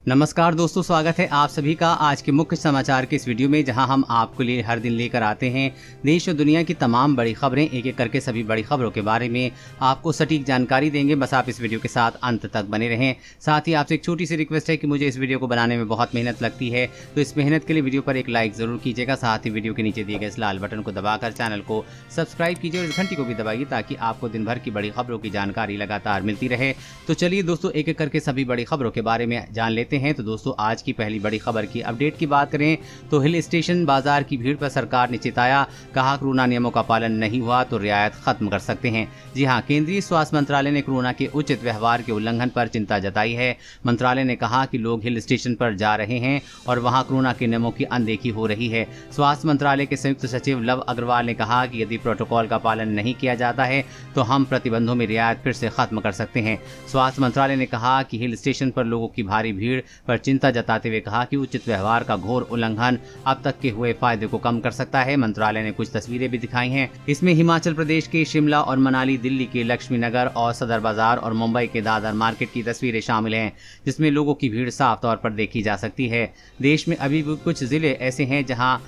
नमस्कार दोस्तों, स्वागत है आप सभी का आज के मुख्य समाचार के इस वीडियो में, जहां हम आपके लिए हर दिन लेकर आते हैं देश और दुनिया की तमाम बड़ी खबरें। एक एक करके सभी बड़ी खबरों के बारे में आपको सटीक जानकारी देंगे। बस आप इस वीडियो के साथ अंत तक बने रहें। साथ ही आपसे एक छोटी सी रिक्वेस्ट है कि मुझे इस वीडियो को बनाने में बहुत मेहनत लगती है, तो इस मेहनत के लिए वीडियो पर एक लाइक जरूर कीजिएगा। साथ ही वीडियो के नीचे दिए गए इस लाल बटन को दबाकर चैनल को सब्सक्राइब कीजिए और इस घंटी को भी दबाइए ताकि आपको दिन भर की बड़ी खबरों की जानकारी लगातार मिलती रहे। तो चलिए दोस्तों, एक एक करके सभी बड़ी खबरों के बारे में जान लेते हैं। तो दोस्तों, आज की पहली बड़ी खबर की अपडेट की बात करें तो हिल स्टेशन बाजार की भीड़ पर सरकार ने चिताया, कहा कोरोना नियमों का पालन नहीं हुआ तो रियायत खत्म कर सकते हैं। जी हां, केंद्रीय स्वास्थ्य मंत्रालय ने कोरोना के उचित व्यवहार के उल्लंघन पर चिंता जताई है। मंत्रालय ने कहा कि लोग हिल स्टेशन पर जा रहे हैं और वहां कोरोना के नियमों की अनदेखी हो रही है। स्वास्थ्य मंत्रालय के संयुक्त सचिव लव अग्रवाल ने कहा कि यदि प्रोटोकॉल का पालन नहीं किया जाता है तो हम प्रतिबंधों में रियायत फिर से खत्म कर सकते हैं। स्वास्थ्य मंत्रालय ने कहा कि हिल स्टेशन पर लोगों की भारी भीड़ पर चिंता जताते हुए कहा कि उचित व्यवहार का घोर उल्लंघन अब तक के हुए फायदे को कम कर सकता है। मंत्रालय ने कुछ तस्वीरें भी दिखाई हैं। इसमें हिमाचल प्रदेश के शिमला और मनाली, दिल्ली के लक्ष्मी नगर और सदर बाजार और मुंबई के दादर मार्केट की तस्वीरें शामिल हैं, जिसमें लोगों की भीड़ साफ तौर पर देखी जा सकती है। देश में अभी भी कुछ जिले ऐसे हैं जहां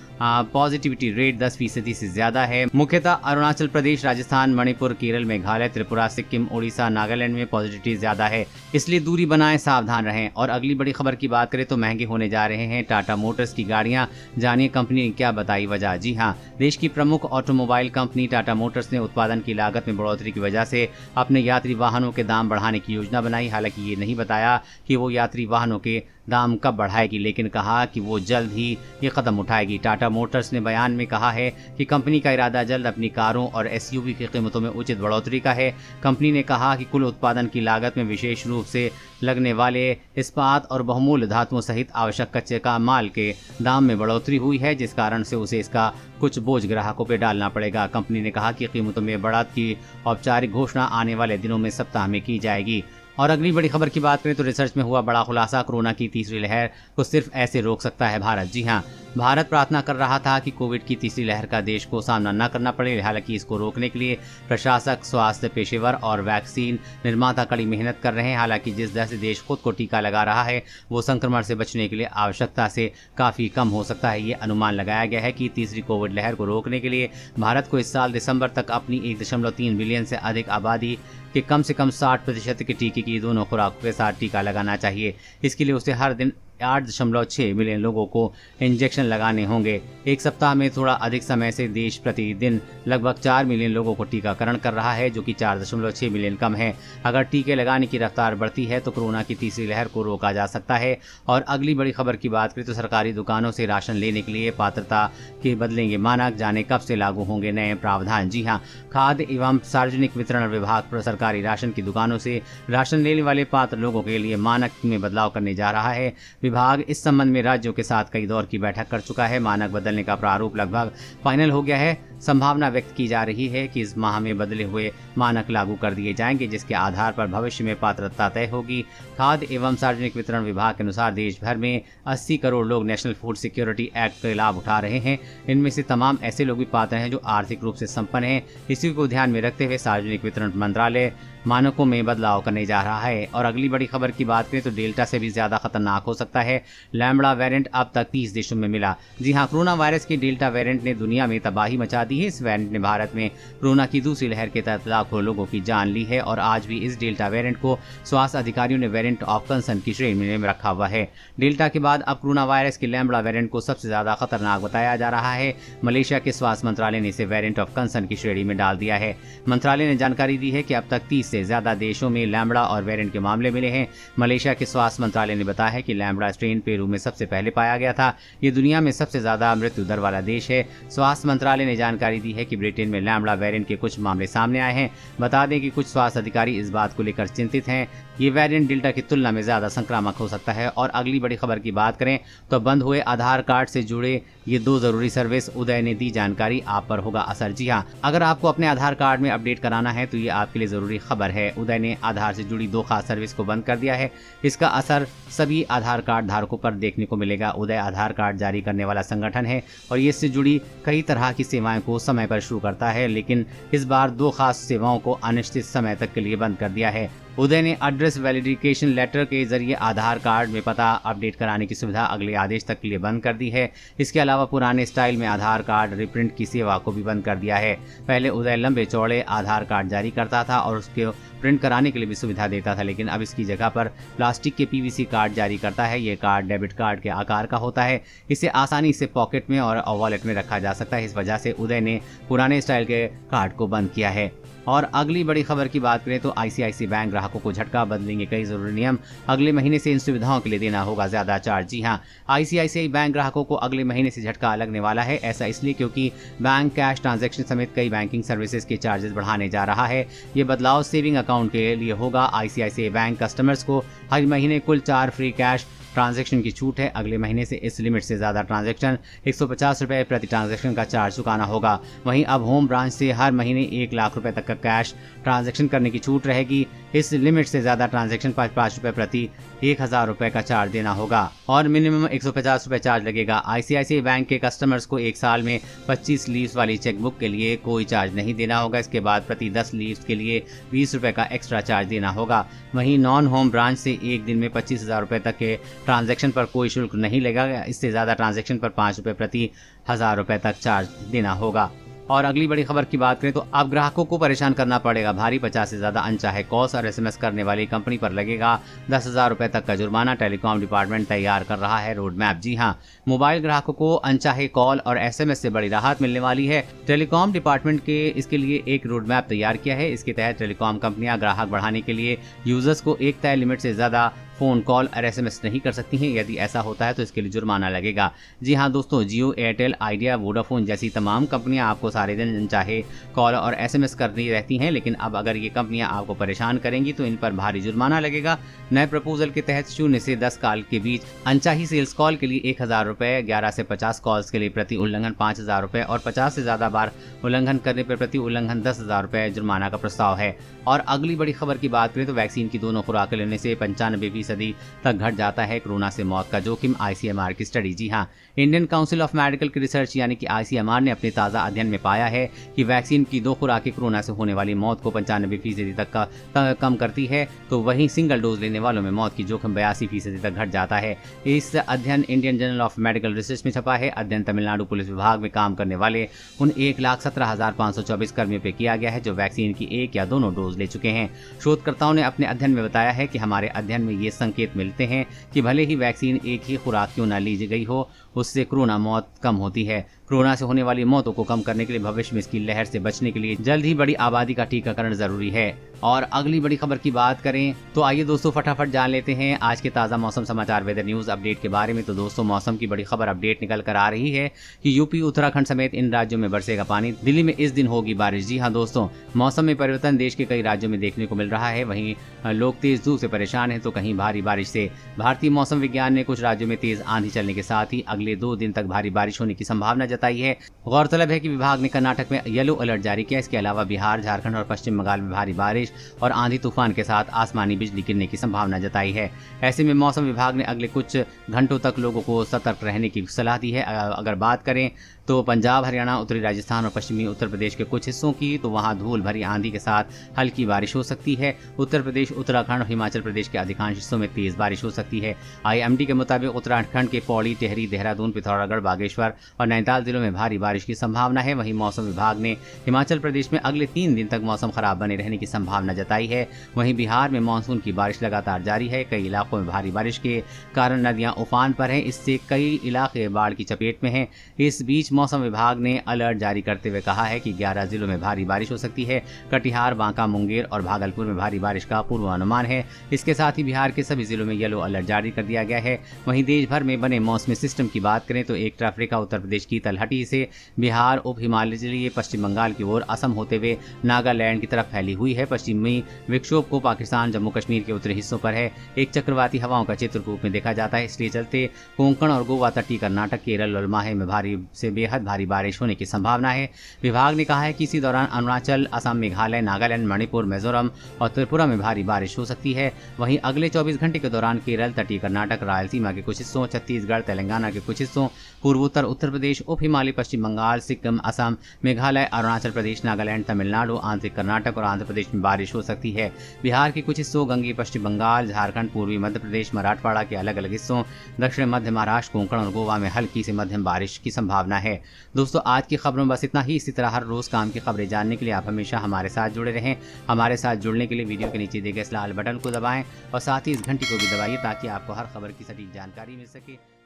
पॉजिटिविटी रेट 10% से ज्यादा है। मुख्यतः अरुणाचल प्रदेश, राजस्थान, मणिपुर, केरल, मेघालय, त्रिपुरा, सिक्किम, उड़ीसा, नागालैंड में पॉजिटिविटी ज्यादा है, इसलिए दूरी बनाएं, सावधान रहें। और अगली बड़ी खबर की बात करें तो महंगे होने जा रहे हैं टाटा मोटर्स की गाड़ियां, जानिए कंपनी ने क्या बताई वजह। जी हां, देश की प्रमुख ऑटोमोबाइल कंपनी टाटा मोटर्स ने उत्पादन की लागत में बढ़ोतरी की वजह से अपने यात्री वाहनों के दाम बढ़ाने की योजना बनाई। हालांकि ये नहीं बताया कि वो यात्री वाहनों के दाम कब बढ़ाएगी, लेकिन कहा कि वो जल्द ही ये कदम उठाएगी। टाटा मोटर्स ने बयान में कहा है कि कंपनी का इरादा जल्द अपनी कारों और एसयूवी की कीमतों में उचित बढ़ोतरी का है। कंपनी ने कहा कि कुल उत्पादन की लागत में विशेष रूप से लगने वाले इस्पात और बहुमूल्य धातुओं सहित आवश्यक कच्चे का माल के दाम में बढ़ोतरी हुई है, जिस कारण से उसे इसका कुछ बोझ ग्राहकों पर डालना पड़ेगा। कंपनी ने कहा कि कीमतों में बढ़त की औपचारिक घोषणा आने वाले दिनों में सप्ताह में की जाएगी। और अगली बड़ी खबर की बात करें तो रिसर्च में हुआ बड़ा खुलासा, कोरोना की तीसरी लहर को सिर्फ ऐसे रोक सकता है भारत। जी हां, भारत प्रार्थना कर रहा था कि कोविड की तीसरी लहर का देश को सामना न करना पड़े। हालांकि इसको रोकने के लिए प्रशासक, स्वास्थ्य पेशेवर और वैक्सीन निर्माता कड़ी मेहनत कर रहे हैं। हालांकि जिस तरह से देश खुद को टीका लगा रहा है वो संक्रमण से बचने के लिए आवश्यकता से काफ़ी कम हो सकता है। ये अनुमान लगाया गया है कि तीसरी कोविड लहर को रोकने के लिए भारत को इस साल दिसंबर तक अपनी 1.3 बिलियन से अधिक आबादी के कम से कम 60% के टीके की दोनों खुराकों के साथ टीका लगाना चाहिए। इसके लिए उसे हर दिन 8.6 मिलियन लोगों को इंजेक्शन लगाने होंगे। एक सप्ताह में थोड़ा अधिक समय से देश प्रतिदिन लगभग 4 मिलियन लोगों को टीकाकरण कर रहा है, जो कि 4.6 मिलियन कम है। अगर टीके लगाने की रफ्तार बढ़ती है तो कोरोना की तीसरी लहर को रोका जा सकता है। और अगली बड़ी खबर की बात करें तो सरकारी दुकानों से राशन लेने के लिए पात्रता के बदलेंगे मानक, जाने कब से लागू होंगे नए प्रावधान। जी हाँ, खाद्य एवं सार्वजनिक वितरण विभाग पर सरकारी राशन की दुकानों से राशन लेने वाले पात्र लोगों के लिए मानक में बदलाव करने जा रहा है। विभाग इस संबंध में राज्यों के साथ कई दौर की बैठक कर चुका है। मानक बदलने का प्रारूप लगभग फाइनल हो गया है। संभावना व्यक्त की जा रही है कि इस माह में बदले हुए मानक लागू कर दिए जाएंगे, जिसके आधार पर भविष्य में पात्रता तय होगी। खाद्य एवं सार्वजनिक वितरण विभाग के अनुसार देश भर में 80 करोड़ लोग नेशनल फूड सिक्योरिटी एक्ट के लाभ उठा रहे हैं। इनमें से तमाम ऐसे लोग भी पात्र हैं जो आर्थिक रूप से संपन्न हैं। इसी को ध्यान में रखते हुए सार्वजनिक वितरण मंत्रालय मानकों में बदलाव करने जा रहा है। और अगली बड़ी खबर की बात करें तो डेल्टा से भी ज्यादा खतरनाक हो सकता है लैम्बडा वेरिएंट। अब तक 30 देशों में मिला। जी हां, कोरोना वायरस के डेल्टा वेरिएंट ने दुनिया में तबाही मचा दी है। इस वेरिएंट ने भारत में कोरोना की दूसरी लहर के तहत लाखों लोगों की जान ली है और आज भी इस डेल्टा वेरिएंट को स्वास्थ्य अधिकारियों ने वेरिएंट ऑफ कंसर्न की श्रेणी में रखा हुआ है। डेल्टा के बाद अब कोरोना वायरस के लैम्बडा वेरिएंट को सबसे ज्यादा खतरनाक बताया जा रहा है। मलेशिया के स्वास्थ्य मंत्रालय ने इसे वेरिएंट ऑफ कंसर्न की श्रेणी में डाल दिया है। मंत्रालय ने जानकारी दी है कि अब तक 30 से ज्यादा देशों में लैम्बडा और वेरिएंट के मामले मिले हैं। मलेशिया के स्वास्थ्य मंत्रालय ने बताया है कि लैम्बडा स्ट्रेन पेरू में सबसे पहले पाया गया था। ये दुनिया में सबसे ज्यादा मृत्यु दर वाला देश है। स्वास्थ्य मंत्रालय ने जानकारी दी है कि ब्रिटेन में लैम्बडा वेरिएंट के कुछ मामले सामने आए हैं। बता दें कि कुछ स्वास्थ्य अधिकारी इस बात को लेकर चिंतित हैं। ये वेरिएंट डेल्टा की तुलना में ज्यादा संक्रामक हो सकता है। और अगली बड़ी खबर की बात करें तो बंद हुए आधार कार्ड से जुड़े ये 2 जरूरी सर्विस, उदय ने दी जानकारी, आप पर होगा असर। जी हाँ, अगर आपको अपने आधार कार्ड में अपडेट कराना है तो ये आपके लिए जरूरी खबर है। उदय ने आधार से जुड़ी 2 खास सर्विस को बंद कर दिया है। इसका असर सभी आधार कार्ड धारकों पर देखने को मिलेगा। उदय आधार कार्ड जारी करने वाला संगठन है और ये इससे जुड़ी कई तरह की सेवाएं को समय पर शुरू करता है, लेकिन इस बार 2 खास सेवाओं को अनिश्चित समय तक के लिए बंद कर दिया है। उदय ने एड्रेस वैलिडिफिकेशन लेटर के जरिए आधार कार्ड में पता अपडेट कराने की सुविधा अगले आदेश तक के लिए बंद कर दी है। इसके अलावा पुराने स्टाइल में आधार कार्ड रिप्रिंट की सेवा को भी बंद कर दिया है। पहले उदय लंबे चौड़े आधार कार्ड जारी करता था और उसके प्रिंट कराने के लिए भी सुविधा देता था, लेकिन अब इसकी जगह पर प्लास्टिक के पीवीसी कार्ड जारी करता है। ये कार्ड डेबिट कार्ड के आकार का होता है। इसे आसानी से पॉकेट में और वॉलेट में रखा जा सकता है। इस वजह से उदय ने पुराने स्टाइल के कार्ड को बंद किया है। और अगली बड़ी खबर की बात करें तो आईसीआईसीआई बैंक ग्राहकों को झटका, बदलेंगे कई जरूरी नियम। अगले महीने से इन सुविधाओं के लिए देना होगा ज्यादा चार्ज। जी हां, आईसीआईसीआई बैंक ग्राहकों को अगले महीने से झटका लगने वाला है। ऐसा इसलिए क्योंकि बैंक कैश ट्रांजैक्शन समेत कई बैंकिंग सर्विसेज के चार्जेस बढ़ाने जा रहा है। ये बदलाव सेविंग अकाउंट के लिए होगा। आईसीआईसीआई बैंक कस्टमर्स को हर महीने कुल 4 फ्री कैश ट्रांजैक्शन की छूट है। अगले महीने से इस लिमिट से ज्यादा ट्रांजैक्शन 150 रुपये प्रति ट्रांजैक्शन का चार्ज चुकाना होगा। वहीं अब होम ब्रांच से हर महीने 1 लाख रुपए तक का कैश ट्रांजैक्शन करने की छूट रहेगी। इस लिमिट से ज्यादा ट्रांजैक्शन पर 5 रुपये प्रति 1000 रुपये का चार्ज देना होगा और मिनिमम 150 रुपये चार्ज लगेगा। आईसीआईसीआई बैंक के कस्टमर्स को 1 साल में 25 लीव्स वाली चेकबुक के लिए कोई चार्ज नहीं देना होगा। इसके बाद प्रति 10 लीव्स के लिए 20 रुपये का एक्स्ट्रा चार्ज देना होगा। वहीं नॉन होम ब्रांच से एक दिन में 25,000 रुपये तक के ट्रांजैक्शन पर कोई शुल्क नहीं लगेगा। इससे ज्यादा ट्रांजैक्शन पर 5 रुपये प्रति 1000 रुपये तक चार्ज देना होगा। और अगली बड़ी खबर की बात करें तो अब ग्राहकों को परेशान करना पड़ेगा भारी। 50 से ज्यादा अनचाहे कॉल्स और एसएमएस करने वाली कंपनी पर लगेगा 10,000 रुपये तक का जुर्माना। टेलीकॉम डिपार्टमेंट तैयार कर रहा है रोड मैप। जी हां, मोबाइल ग्राहकों को अनचाहे कॉल और एसएमएस से बड़ी राहत मिलने वाली है। टेलीकॉम डिपार्टमेंट के इसके लिए एक रोड मैप तैयार किया है। इसके तहत टेलीकॉम कंपनियां ग्राहक बढ़ाने के लिए यूजर्स को एक तय लिमिट से ज्यादा फोन कॉल और एसएमएस नहीं कर सकती हैं। यदि ऐसा होता है तो इसके लिए जुर्माना लगेगा। जी हां दोस्तों, जियो, एयरटेल, आइडिया, वोडाफोन जैसी तमाम कंपनियां आपको सारे दिन चाहे कॉल और एसएमएस करती रहती हैं, लेकिन अब अगर ये कंपनियां आपको परेशान करेंगी तो इन पर भारी जुर्माना लगेगा। नए प्रपोजल के तहत 0 से 10 कॉल के बीच अनचाही सेल्स कॉल के लिए 1000 रुपये, 11 से 50 कॉल्स के लिए प्रति उल्लंघन 5000 रुपये और 50 से ज्यादा बार उल्लंघन करने पर प्रति उल्लंघन 10,000 रुपये जुर्माना का प्रस्ताव है। और अगली बड़ी खबर की बात करें तो वैक्सीन की दोनों खुराकें लेने से 95% तक घट जाता है कोरोना से मौत का जोखिम। आईसीएमआर की स्टडी। जी हां, इंडियन काउंसिल ऑफ मेडिकल की रिसर्च यानी कि आईसीएमआर ने अपने ताज़ा अध्ययन में पाया है कि वैक्सीन की 2 खुराकें कोरोना से होने वाली मौत को 95% तक कम करती है, तो वहीं सिंगल डोज लेने वालों में मौत की जोखिम 82% तक घट जाता है। इस अध्ययन Indian journal of medical research में छपा है। अध्ययन तमिलनाडु पुलिस विभाग में काम करने वाले उन 1,17,524 कर्मियों पर किया गया है जो वैक्सीन की 1 या दोनों डोज ले चुके हैं। शोधकर्ताओं ने अपने अध्ययन में बताया है कि हमारे अध्ययन में ये संकेत मिलते हैं कि भले ही वैक्सीन एक ही खुराक क्यों न ली गई हो, उससे कोरोना मौत कम होती है। कोरोना से होने वाली मौतों को कम करने के लिए भविष्य में इसकी लहर से बचने के लिए जल्द ही बड़ी आबादी का टीकाकरण जरूरी है। और अगली बड़ी खबर की बात करें तो आइए दोस्तों फटाफट जान लेते हैं आज के ताज़ा मौसम समाचार वेदर न्यूज अपडेट के बारे में। तो दोस्तों मौसम की बड़ी खबर अपडेट निकल कर आ रही है कि यूपी, उत्तराखंड समेत इन राज्यों में बरसेगा पानी। दिल्ली में इस दिन होगी बारिश। जी हाँ दोस्तों, मौसम में परिवर्तन देश के कई राज्यों में देखने को मिल रहा है। वहीं लोग तेज धूप से परेशान हैं तो कहीं भारी बारिश से। भारतीय मौसम विज्ञान ने कुछ राज्यों में तेज आंधी चलने के साथ ही अगले 2 दिन तक भारी बारिश होने की संभावना जताई है। गौरतलब है कि विभाग ने कर्नाटक में येलो अलर्ट जारी किया। इसके अलावा बिहार, झारखंड और पश्चिम बंगाल में भारी बारिश और आंधी तूफान के साथ आसमानी बिजली गिरने की संभावना जताई है। ऐसे में मौसम विभाग ने अगले कुछ घंटों तक लोगों को सतर्क रहने की सलाह दी है। अगर बात करें तो पंजाब, हरियाणा, उत्तरी राजस्थान और पश्चिमी उत्तर प्रदेश के कुछ हिस्सों की, तो वहां धूल भरी आंधी के साथ हल्की बारिश हो सकती है। उत्तर प्रदेश, उत्तराखंड और हिमाचल प्रदेश के अधिकांश हिस्सों में तेज बारिश हो सकती है। आईएमडी के मुताबिक उत्तराखंड के पौड़ी, टिहरी, देहरादून, पिथौरागढ़, बागेश्वर और नैनीताल जिलों में भारी बारिश की संभावना है। वहीं मौसम विभाग ने हिमाचल प्रदेश में अगले 3 दिन तक मौसम खराब बने रहने की संभावना जताई है। वहीं बिहार में मानसून की बारिश लगातार जारी है। कई इलाकों में भारी बारिश के कारण नदियां उफान पर हैं। इससे कई इलाके बाढ़ की चपेट में हैं। इस बीच मौसम विभाग ने अलर्ट जारी करते हुए कहा है कि 11 जिलों में भारी बारिश हो सकती है। कटिहार, बांका, मुंगेर और भागलपुर में भारी बारिश का पूर्वानुमान है। इसके साथ ही बिहार के सभी जिलों में येलो अलर्ट जारी कर दिया गया है। वहीं देश भर में बने मौसमी सिस्टम की बात करें तो एक तरफ रेखा उत्तर प्रदेश की तलहटी से बिहार, उप हिमालय, पश्चिम बंगाल की ओर असम होते हुए नागालैंड की तरफ फैली हुई है। पश्चिमी विक्षोभ को पाकिस्तान, जम्मू कश्मीर के उत्तरी हिस्सों पर है। एक चक्रवाती हवाओं का चित्रकूट में देखा जाता है। इसके चलते कोंकण और गोवा, तटीय कर्नाटक, केरल और माहे में भारी से बेहद भारी बारिश होने की संभावना है। विभाग ने कहा है कि इसी दौरान अरुणाचल, असम, मेघालय, नागालैंड, मणिपुर, मिजोरम और त्रिपुरा में भारी बारिश हो सकती है। वहीं अगले 24 घंटे के दौरान केरल, तटीय कर्नाटक, रायलसीमा के कुछ हिस्सों, छत्तीसगढ़, तेलंगाना के कुछ हिस्सों, पूर्वोत्तर उत्तर प्रदेश, उप हिमालय, पश्चिम बंगाल, सिक्किम, असम, मेघालय, अरुणाचल प्रदेश, नागालैंड, तमिलनाडु, आंतरिक कर्नाटक और आंध्र प्रदेश में बारिश हो सकती है। बिहार के कुछ हिस्सों, गंगे पश्चिम बंगाल, झारखंड, पूर्वी मध्य प्रदेश, मराठवाड़ा के अलग अलग हिस्सों, दक्षिण मध्य महाराष्ट्र, कोंकण और गोवा में हल्की से मध्यम बारिश की संभावना है। दोस्तों, आज की खबरों में बस इतना ही। इसी तरह हर रोज काम की खबरें जानने के लिए आप हमेशा हमारे साथ जुड़े रहें। हमारे साथ जुड़ने के लिए वीडियो के नीचे दिए गए इस लाल बटन को दबाएं और साथ ही इस घंटी को भी दबाइए ताकि आपको हर खबर की सटीक जानकारी मिल सके।